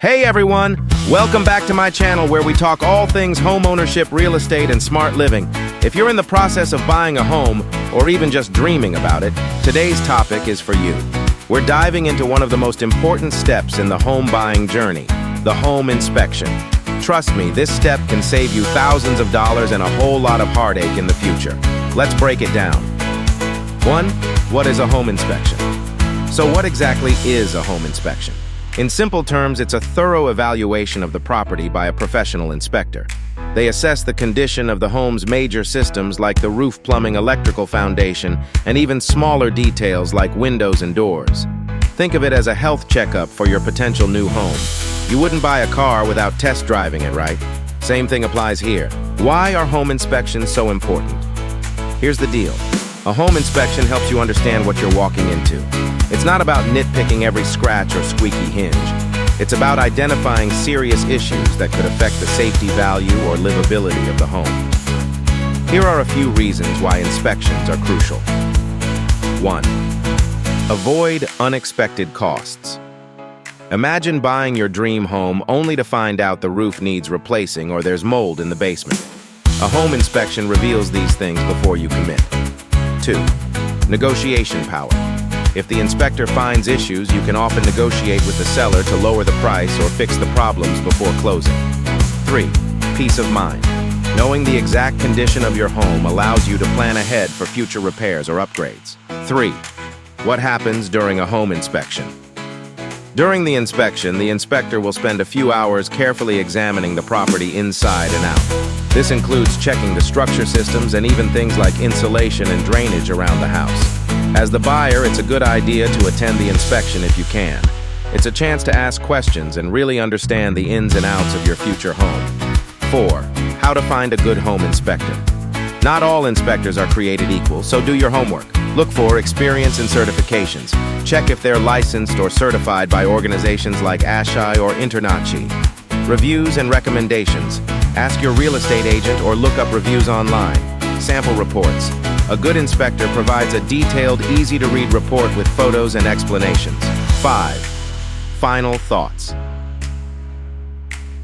Hey everyone! Welcome back to my channel where we talk all things home ownership, real estate, and smart living. If you're in the process of buying a home, or even just dreaming about it, today's topic is for you. We're diving into one of the most important steps in the home buying journey, the home inspection. Trust me, this step can save you thousands of dollars and a whole lot of heartache in the future. Let's break it down. 1. What is a home inspection? So what exactly is a home inspection? In simple terms, it's a thorough evaluation of the property by a professional inspector. They assess the condition of the home's major systems like the roof, plumbing, electrical foundation, and even smaller details like windows and doors. Think of it as a health checkup for your potential new home. You wouldn't buy a car without test driving it, right? Same thing applies here. Why are home inspections so important? Here's the deal. A home inspection helps you understand what you're walking into. It's not about nitpicking every scratch or squeaky hinge. It's about identifying serious issues that could affect the safety value or livability of the home. Here are a few reasons why inspections are crucial. 1. Avoid unexpected costs. Imagine buying your dream home only to find out the roof needs replacing or there's mold in the basement. A home inspection reveals these things before you commit. 2. Negotiation power. If the inspector finds issues, you can often negotiate with the seller to lower the price or fix the problems before closing. 3. Peace of mind. Knowing the exact condition of your home allows you to plan ahead for future repairs or upgrades. 3. What happens during a home inspection? During the inspection, the inspector will spend a few hours carefully examining the property inside and out. This includes checking the structure systems and even things like insulation and drainage around the house. As the buyer, it's a good idea to attend the inspection if you can. It's a chance to ask questions and really understand the ins and outs of your future home. 4. How to find a good home inspector. Not all inspectors are created equal, so do your homework. Look for experience and certifications. Check if they're licensed or certified by organizations like ASHI or Internachi. Reviews and recommendations. Ask your real estate agent or look up reviews online. Sample reports. A good inspector provides a detailed, easy-to-read report with photos and explanations. 5. Final thoughts.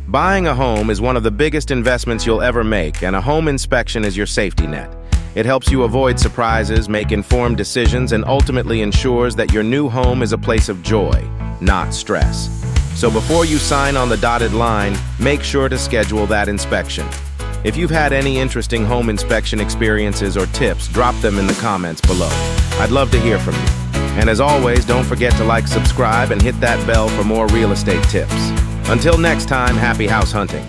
Buying a home is one of the biggest investments you'll ever make, and a home inspection is your safety net. It helps you avoid surprises, make informed decisions, and ultimately ensures that your new home is a place of joy, not stress. So before you sign on the dotted line, make sure to schedule that inspection. If you've had any interesting home inspection experiences or tips, drop them in the comments below. I'd love to hear from you. And as always, don't forget to like, subscribe, and hit that bell for more real estate tips. Until next time, happy house hunting.